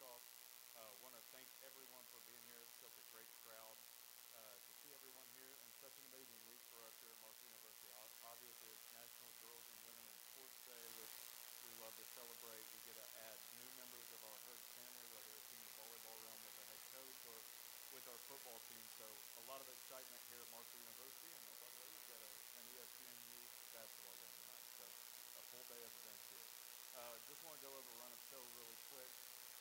off, want to thank everyone for being here. It's such a great crowd to see everyone here, and such an amazing week for us here at Marshall University. Obviously, it's National Girls and Women in Sports Day, which we love to celebrate. We get to add new members of our Herd family, whether it's in the volleyball realm with the head coach or with our football team. So a lot of excitement here at Marshall University, and oh, by the way, we've got an ESPNU basketball game tonight, so a full day of events here. Just want to go over run of show really quick.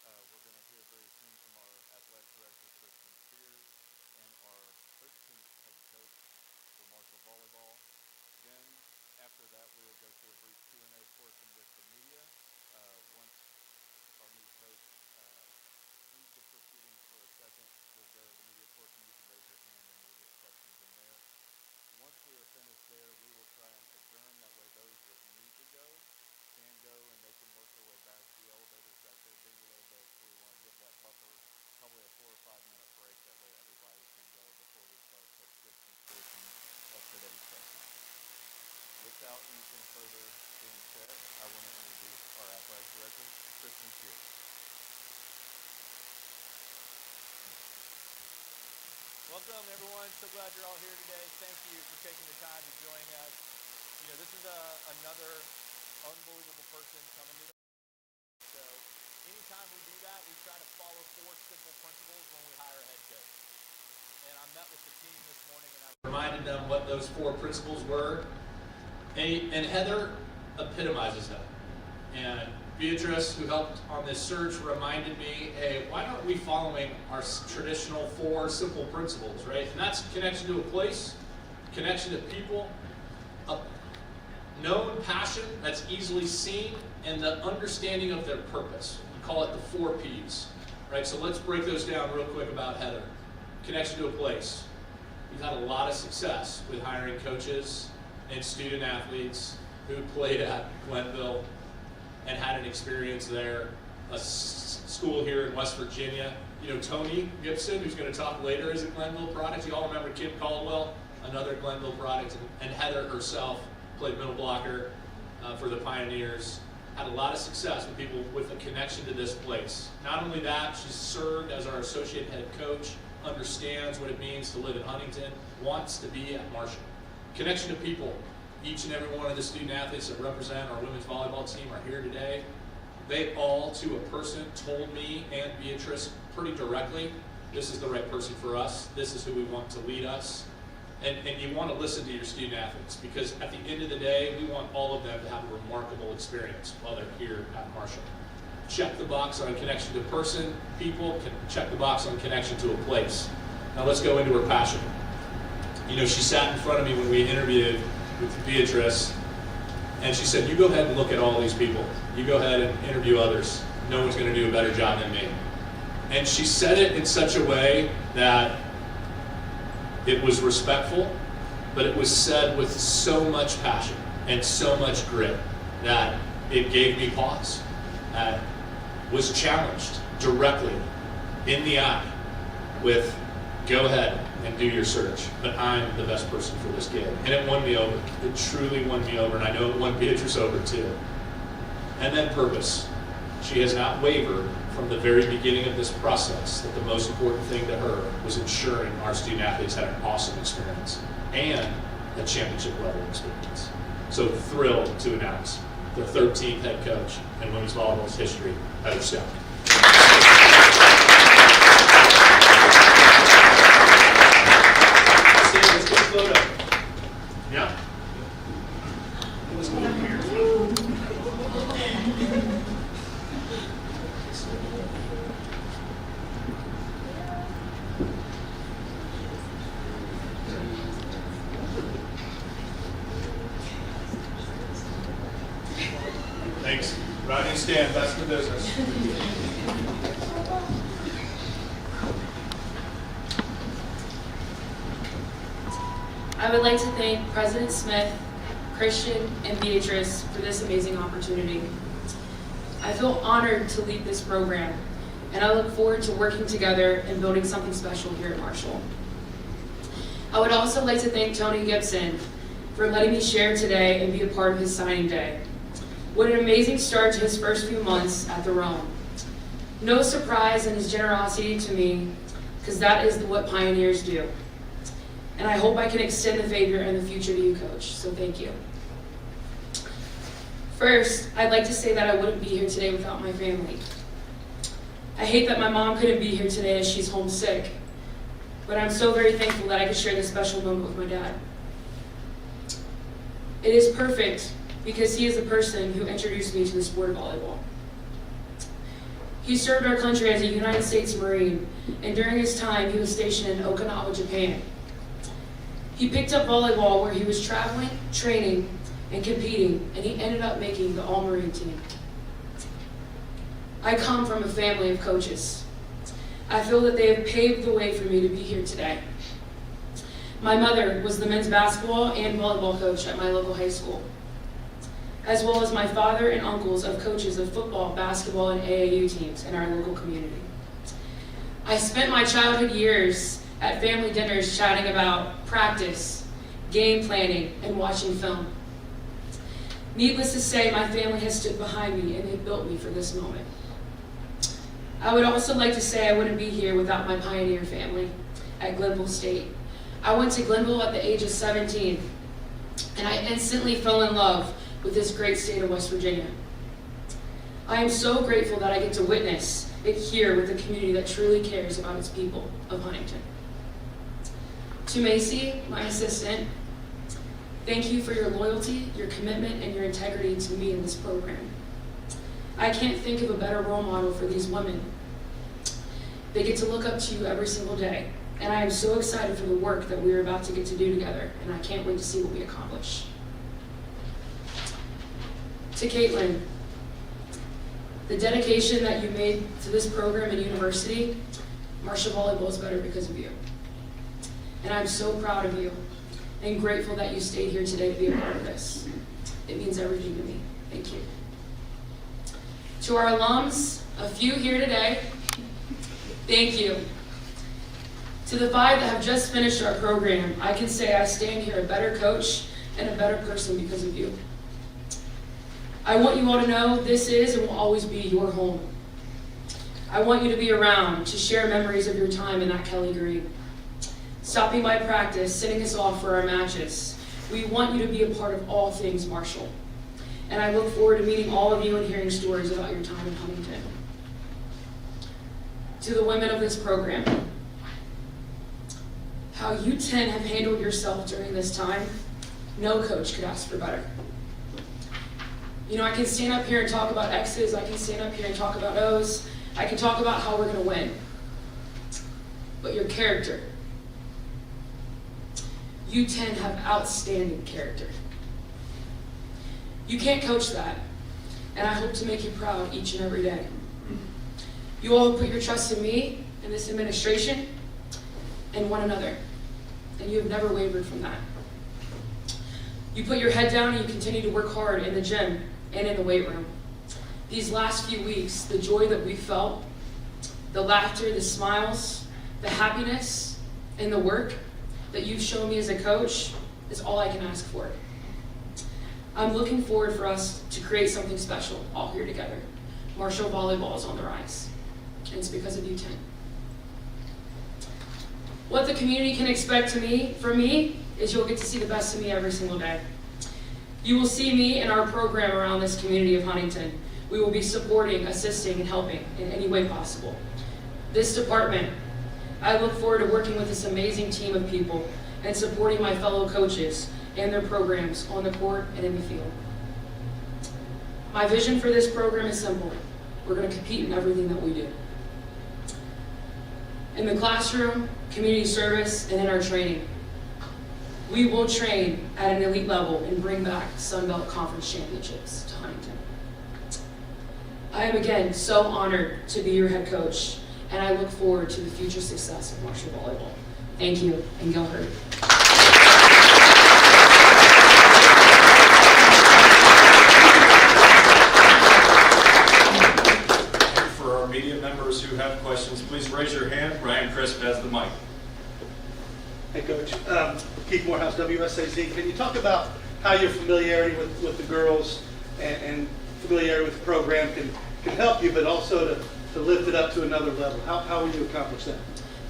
We're going to hear very soon from our athletic director, Kristen Spears, and our 13th head coach for Marshall Volleyball. Then, after that, we will go to a brief Q&A portion with the media. Once our new coach leaves the proceedings for a second, we'll go to the media portion. You can raise your hand and we'll get questions in there. Once we are finished there, we will try and adjourn. That way those that need to go can go, and they can work their way back. The elevators back there being a little bit, so we want to give that buffer, probably a 4 or 5 minute break. That way everybody can go before we start subscription portion of today's session. Without anything further being said, I want to introduce our athletic director, Kristen Spears. Welcome, everyone. So glad you're all here today. Thank you for taking the time to join us. You know, this is another unbelievable person coming to the so anytime we do that, we try to follow 4 simple principles when we hire a head coach. And I met with the team this morning and I reminded them what those 4 principles were. And Heather epitomizes them. And Beatrice, who helped on this search, reminded me, hey, why aren't we following our traditional 4 simple principles, right? And that's connection to a place, connection to people, a known passion that's easily seen, and the understanding of their purpose. We call it the 4 Ps, right? So let's break those down real quick about Heather. Connection to a place. We've had a lot of success with hiring coaches and student athletes who played at Glenville and had an experience there, a school here in West Virginia. You know, Tony Gibson, who's going to talk later, is a Glenville product. You all remember Kim Caldwell, another Glenville product, and Heather herself played middle blocker for the Pioneers. Had a lot of success with people with a connection to this place. Not only that, she's served as our associate head coach, understands what it means to live in Huntington, wants to be at Marshall. Connection to people. Each and every one of the student athletes that represent our women's volleyball team are here today. They all, to a person, told me and Beatrice pretty directly, this is the right person for us. This is who we want to lead us. And you want to listen to your student athletes, because at the end of the day, we want all of them to have a remarkable experience while they're here at Marshall. Check the box on connection to person, people, check the box on connection to a place. Now let's go into her passion. You know, she sat in front of me when we interviewed with Beatrice, and she said, you go ahead and look at all these people. You go ahead and interview others. No one's going to do a better job than me. And she said it in such a way that it was respectful, but it was said with so much passion and so much grit that it gave me pause. Was challenged directly in the eye with, go ahead and do your search, but I'm the best person for this gig. And it won me over. It truly won me over, and I know it won Beatrice over too. And then purpose. She has not wavered from the very beginning of this process that the most important thing to her was ensuring our student athletes had an awesome experience and a championship level experience. So thrilled to announce the 13th head coach in women's volleyball's history, Heather Stout. Let's get a photo. Yeah? Let's go over here. Thanks. Rise and stand. That's the business. I would like to thank President Smith, Christian, and Beatrice for this amazing opportunity. I feel honored to lead this program, and I look forward to working together and building something special here at Marshall. I would also like to thank Tony Gibson for letting me share today and be a part of his signing day. What an amazing start to his first few months at the Rome. No surprise in his generosity to me, because that is what pioneers do. And I hope I can extend the favor in the future to you, Coach, so thank you. First, I'd like to say that I wouldn't be here today without my family. I hate that my mom couldn't be here today as she's homesick, but I'm so very thankful that I could share this special moment with my dad. It is perfect because he is the person who introduced me to the sport of volleyball. He served our country as a United States Marine, and during his time, he was stationed in Okinawa, Japan. He picked up volleyball where he was traveling, training, and competing, and he ended up making the All-Marine team. I come from a family of coaches. I feel that they have paved the way for me to be here today. My mother was the men's basketball and volleyball coach at my local high school, as well as my father and uncles of coaches of football, basketball, and AAU teams in our local community. I spent my childhood years at family dinners chatting about practice, game planning, and watching film. Needless to say, my family has stood behind me and they built me for this moment. I would also like to say I wouldn't be here without my pioneer family at Glenville State. I went to Glenville at the age of 17, and I instantly fell in love with this great state of West Virginia. I am so grateful that I get to witness it here with a community that truly cares about its people of Huntington. To Macy, my assistant, thank you for your loyalty, your commitment, and your integrity to me in this program. I can't think of a better role model for these women. They get to look up to you every single day, and I am so excited for the work that we're about to get to do together, and I can't wait to see what we accomplish. To Caitlin, the dedication that you made to this program and university, Marshall Volleyball is better because of you. And I'm so proud of you and grateful that you stayed here today to be a part of this. It means everything to me. Thank you. To our alums, a few here today, thank you. To the 5 that have just finished our program, I can say I stand here a better coach and a better person because of you. I want you all to know this is and will always be your home. I want you to be around to share memories of your time in that Kelly Green. Stopping by practice, sending us off for our matches. We want you to be a part of all things Marshall. And I look forward to meeting all of you and hearing stories about your time in Huntington. To the women of this program, how you 10 have handled yourself during this time, no coach could ask for better. You know, I can stand up here and talk about X's, I can stand up here and talk about O's, I can talk about how we're going to win. But your character, you 10 have outstanding character. You can't coach that, and I hope to make you proud each and every day. You all put your trust in me, and this administration, and one another, and you have never wavered from that. You put your head down and you continue to work hard in the gym and in the weight room. These last few weeks, the joy that we felt, the laughter, the smiles, the happiness, and the work that you've shown me as a coach is all I can ask for. I'm looking forward for us to create something special all here together. Marshall Volleyball is on the rise, and it's because of you 10. What the community can expect from me is you'll get to see the best of me every single day. You will see me and our program around this community of Huntington. We will be supporting, assisting, and helping in any way possible. This department, I look forward to working with this amazing team of people and supporting my fellow coaches and their programs on the court and in the field. My vision for this program is simple. We're going to compete in everything that we do. In the classroom, community service, and in our training. We will train at an elite level and bring back Sun Belt Conference championships to Huntington. I am again so honored to be your head coach, and I look forward to the future success of Marshall Volleyball. Thank you, and go Herd. For our media members who have questions, please raise your hand. Ryan Crisp has the mic. Hey, Coach. Keith Morehouse, WSAZ. Can you talk about how your familiarity with the girls and familiarity with the program can help you, but also to lift it up to another level? How will you accomplish that?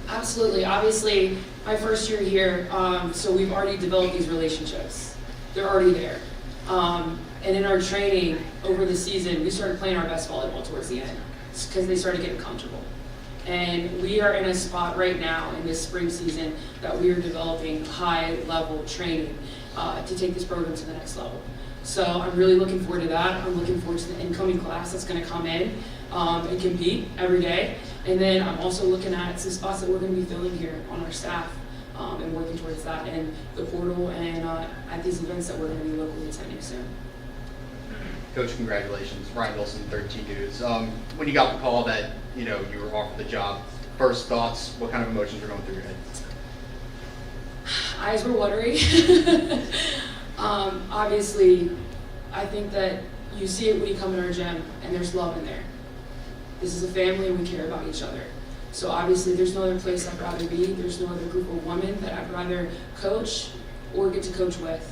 Absolutely. Obviously, my first year here, so we've already developed these relationships. They're already there. And in our training over the season, we started playing our best volleyball towards the end because they started getting comfortable. And we are in a spot right now in this spring season that we are developing high-level training to take this program to the next level. So I'm really looking forward to that. I'm looking forward to the incoming class that's going to come in and compete every day. And then I'm also looking at some spots that we're going to be filling here on our staff and working towards that and the portal and at these events that we're going to be locally attending soon. Coach, congratulations. Ryan Wilson, 13 News. When you got the call that you were offered the job, first thoughts, what kind of emotions were going through your head? Eyes were watery. Obviously, I think that you see it when you come in our gym, and there's love in there. This is a family, and we care about each other. So obviously, there's no other place I'd rather be. There's no other group of women that I'd rather coach or get to coach with.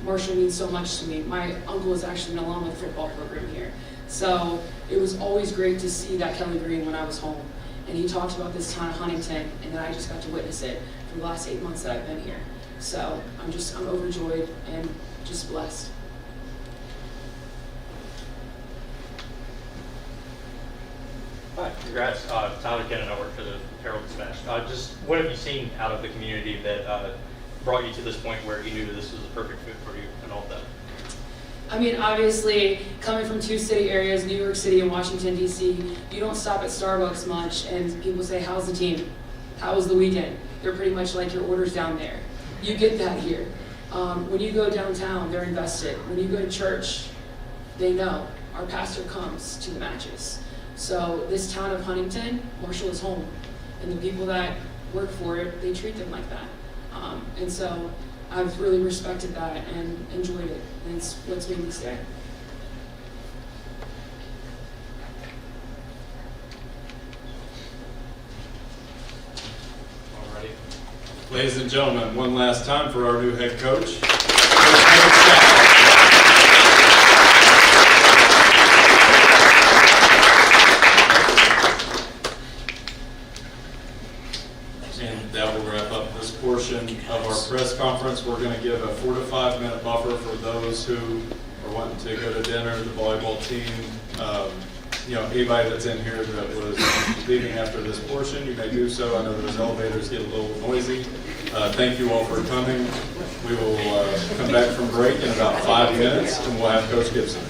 Marshall means so much to me. My uncle is actually an alum of the football program here. So it was always great to see that Kelly Green when I was home. And he talked about this town of Huntington, and then I just got to witness it for the last 8 months that I've been here. So I'm overjoyed and just blessed. Hi, congrats. Tyler Kennan, I work for the Herald-Dispatch. Just what have you seen out of the community that brought you to this point where you knew that this was the perfect fit for you and all that? I mean, obviously, coming from two city areas, New York City and Washington, D.C., you don't stop at Starbucks much, and people say, how's the team? How was the weekend? They're pretty much like your orders down there. You get that here. When you go downtown, they're invested. When you go to church, they know. Our pastor comes to the matches. So this town of Huntington, Marshall is home. And the people that work for it, they treat them like that. And so I've really respected that and enjoyed it. And it's what's made me stay. Alrighty. Ladies and gentlemen, one last time for our new head coach, Stout. And that will wrap up this portion of our press conference. We're going to give a 4 to 5 minute buffer for those who are wanting to go to dinner, the volleyball team, anybody that's in here that was leaving after this portion, you may do so. I know those elevators get a little noisy. Thank you all for coming. We will come back from break in about 5 minutes, and we'll have Coach Gibson.